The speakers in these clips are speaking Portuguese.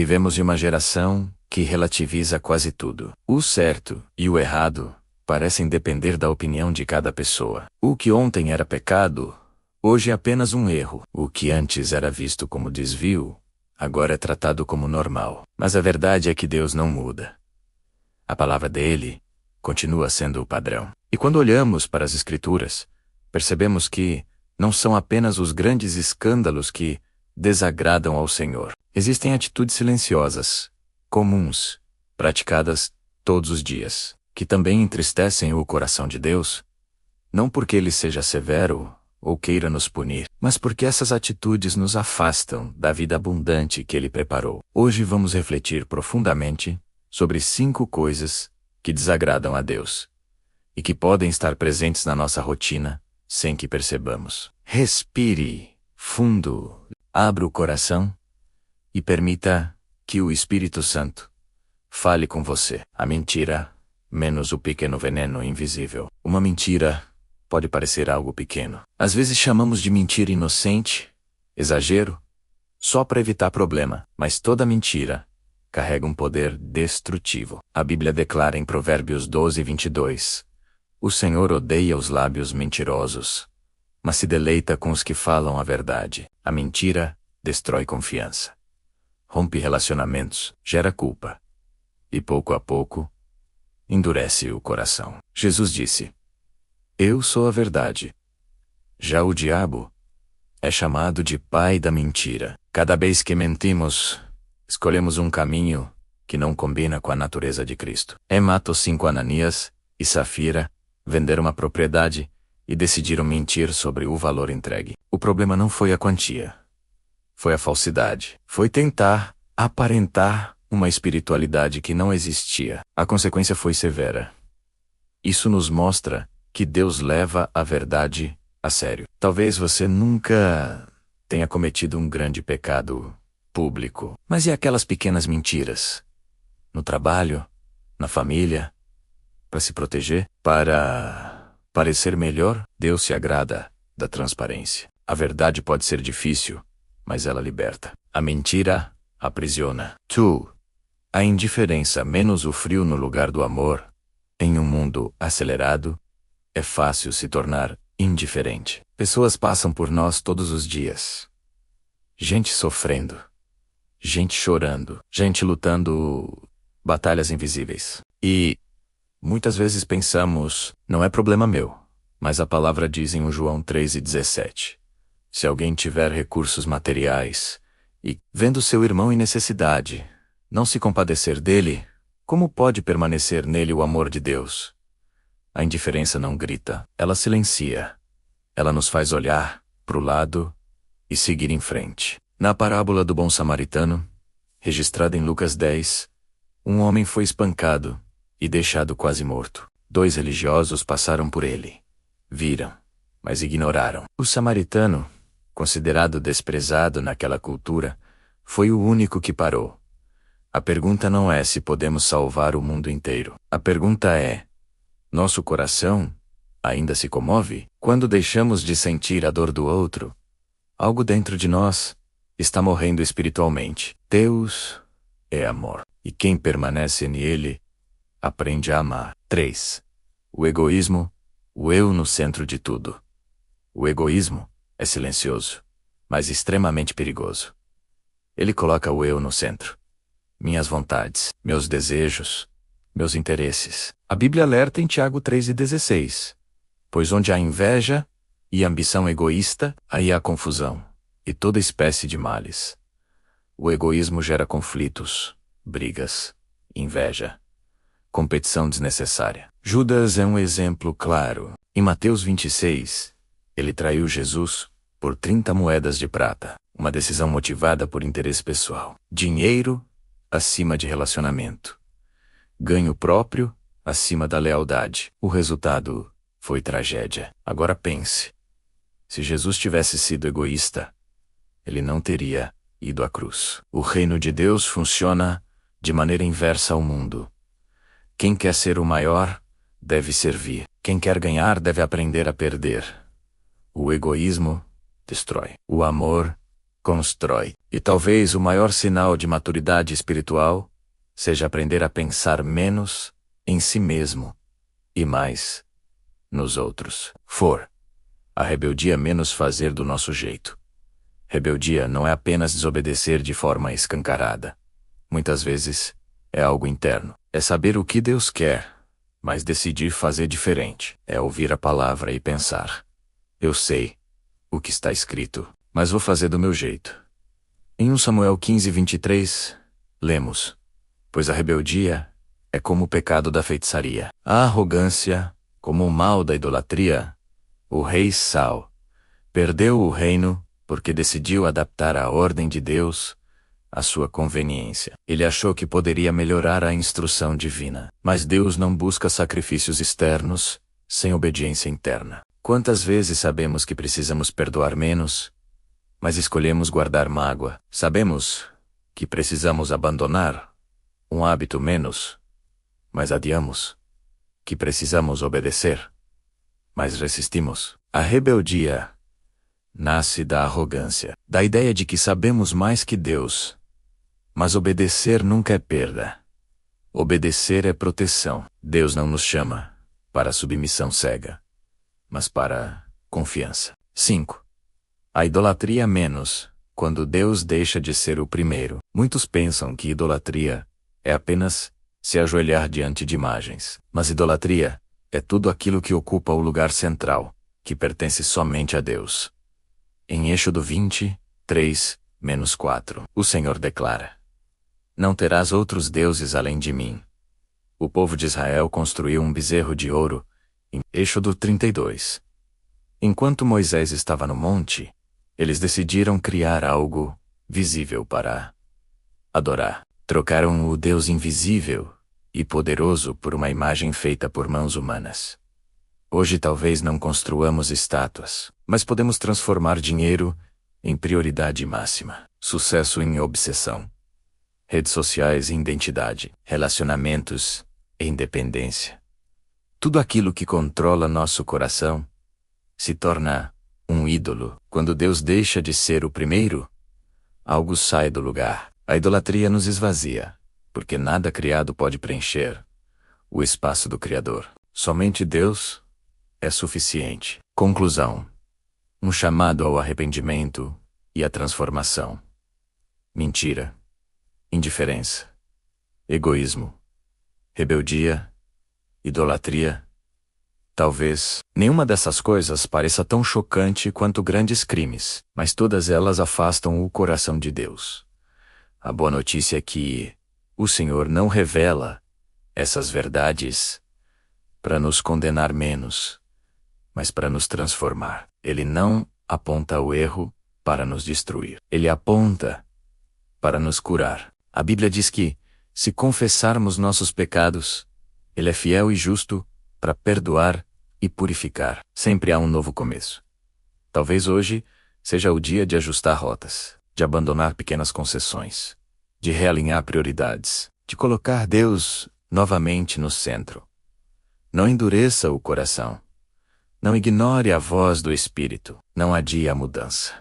Vivemos em uma geração que relativiza quase tudo. O certo e o errado parecem depender da opinião de cada pessoa. O que ontem era pecado, hoje é apenas um erro. O que antes era visto como desvio, agora é tratado como normal. Mas a verdade é que Deus não muda. A palavra dele continua sendo o padrão. E quando olhamos para as Escrituras, percebemos que não são apenas os grandes escândalos que desagradam ao Senhor. Existem atitudes silenciosas, comuns, praticadas todos os dias, que também entristecem o coração de Deus, não porque ele seja severo ou queira nos punir, mas porque essas atitudes nos afastam da vida abundante que ele preparou. Hoje vamos refletir profundamente sobre 5 coisas que desagradam a Deus e que podem estar presentes na nossa rotina sem que percebamos. Respire fundo, abra o coração e permita que o Espírito Santo fale com você. A mentira, menos o pequeno veneno invisível. Uma mentira pode parecer algo pequeno. Às vezes chamamos de mentira inocente, exagero, só para evitar problema, mas toda mentira carrega um poder destrutivo. A Bíblia declara em Provérbios 12:22, o Senhor odeia os lábios mentirosos, mas se deleita com os que falam a verdade. A mentira destrói confiança, rompe relacionamentos, gera culpa e pouco a pouco endurece o coração. Jesus disse: eu sou a verdade. Já o diabo é chamado de pai da mentira. Cada vez que mentimos, escolhemos um caminho que não combina com a natureza de Cristo. Matou 5 Ananias e Safira, venderam uma propriedade e decidiram mentir sobre o valor entregue. O problema não foi a quantia, foi a falsidade. Foi tentar aparentar uma espiritualidade que não existia. A consequência foi severa. Isso nos mostra que Deus leva a verdade a sério. Talvez você nunca tenha cometido um grande pecado público, mas e aquelas pequenas mentiras? No trabalho, na família, para se proteger, para parecer melhor? Deus se agrada da transparência. A verdade pode ser difícil, mas ela liberta. A mentira aprisiona. A indiferença menos o frio no lugar do amor. Em um mundo acelerado, é fácil se tornar indiferente. Pessoas passam por nós todos os dias. Gente sofrendo, gente chorando, gente lutando batalhas invisíveis. E muitas vezes pensamos, não é problema meu, mas a palavra diz em João 3:17, se alguém tiver recursos materiais e, vendo seu irmão em necessidade, não se compadecer dele, como pode permanecer nele o amor de Deus? A indiferença não grita, ela silencia. Ela nos faz olhar para o lado e seguir em frente. Na parábola do bom samaritano, registrada em Lucas 10, um homem foi espancado e deixado quase morto. 2 religiosos passaram por ele. Viram, mas ignoraram. O samaritano, considerado desprezado naquela cultura, foi o único que parou. A pergunta não é se podemos salvar o mundo inteiro. A pergunta é: nosso coração ainda se comove? Quando deixamos de sentir a dor do outro, algo dentro de nós está morrendo espiritualmente. Deus é amor, e quem permanece nele aprende a amar. 3. O egoísmo, o eu no centro de tudo. O egoísmo é silencioso, mas extremamente perigoso. Ele coloca o eu no centro. Minhas vontades, meus desejos, meus interesses. A Bíblia alerta em Tiago 3:16. Pois onde há inveja e ambição egoísta, aí há confusão e toda espécie de males. O egoísmo gera conflitos, brigas, inveja, competição desnecessária. Judas é um exemplo claro. Em Mateus 26, ele traiu Jesus por 30 moedas de prata. Uma decisão motivada por interesse pessoal. Dinheiro acima de relacionamento. Ganho próprio acima da lealdade. O resultado foi tragédia. Agora pense. Se Jesus tivesse sido egoísta, ele não teria ido à cruz. O reino de Deus funciona de maneira inversa ao mundo. Quem quer ser o maior, deve servir. Quem quer ganhar, deve aprender a perder. O egoísmo destrói. O amor constrói. E talvez o maior sinal de maturidade espiritual seja aprender a pensar menos em si mesmo e mais nos outros. A rebeldia menos fazer do nosso jeito. Rebeldia não é apenas desobedecer de forma escancarada. Muitas vezes, é algo interno. É saber o que Deus quer, mas decidir fazer diferente. É ouvir a palavra e pensar: eu sei o que está escrito, mas vou fazer do meu jeito. Em 1 Samuel 15:23, lemos: pois a rebeldia é como o pecado da feitiçaria, a arrogância como o mal da idolatria. O rei Saul perdeu o reino porque decidiu adaptar a ordem de Deus à sua conveniência. Ele achou que poderia melhorar a instrução divina. Mas Deus não busca sacrifícios externos sem obediência interna. Quantas vezes sabemos que precisamos perdoar menos, mas escolhemos guardar mágoa? Sabemos que precisamos abandonar um hábito menos, mas adiamos. Que precisamos obedecer, mas resistimos. A rebeldia nasce da arrogância, da ideia de que sabemos mais que Deus. Mas obedecer nunca é perda. Obedecer é proteção. Deus não nos chama para submissão cega, mas para confiança. 5. A idolatria menos, quando Deus deixa de ser o primeiro. Muitos pensam que idolatria é apenas se ajoelhar diante de imagens. Mas idolatria é tudo aquilo que ocupa o lugar central, que pertence somente a Deus. Em Êxodo 20:3-4, o Senhor declara: não terás outros deuses além de mim. O povo de Israel construiu um bezerro de ouro, em Êxodo 32. Enquanto Moisés estava no monte, eles decidiram criar algo visível para adorar. Trocaram o Deus invisível e poderoso por uma imagem feita por mãos humanas. Hoje talvez não construamos estátuas, mas podemos transformar dinheiro em prioridade máxima, sucesso em obsessão, redes sociais em identidade, relacionamentos em dependência. Tudo aquilo que controla nosso coração se torna um ídolo. Quando Deus deixa de ser o primeiro, algo sai do lugar. A idolatria nos esvazia, porque nada criado pode preencher o espaço do Criador. Somente Deus é suficiente. Conclusão: um chamado ao arrependimento e à transformação. Mentira, indiferença, egoísmo, rebeldia, idolatria. Talvez nenhuma dessas coisas pareça tão chocante quanto grandes crimes, mas todas elas afastam o coração de Deus. A boa notícia é que o Senhor não revela essas verdades para nos condenar menos, mas para nos transformar. Ele não aponta o erro para nos destruir. Ele aponta para nos curar. A Bíblia diz que, se confessarmos nossos pecados, Ele é fiel e justo para perdoar e purificar. Sempre há um novo começo. Talvez hoje seja o dia de ajustar rotas, de abandonar pequenas concessões, de realinhar prioridades, de colocar Deus novamente no centro. Não endureça o coração. Não ignore a voz do Espírito. Não adie a mudança.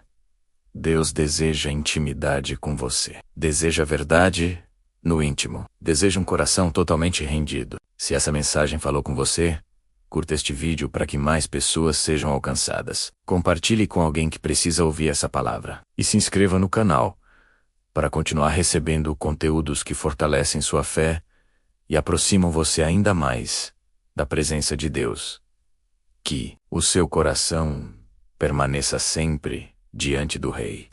Deus deseja intimidade com você. Deseja verdade no íntimo. Deseja um coração totalmente rendido. Se essa mensagem falou com você, curta este vídeo para que mais pessoas sejam alcançadas. Compartilhe com alguém que precisa ouvir essa palavra. E se inscreva no canal para continuar recebendo conteúdos que fortalecem sua fé e aproximam você ainda mais da presença de Deus. Que o seu coração permaneça sempre diante do Rei.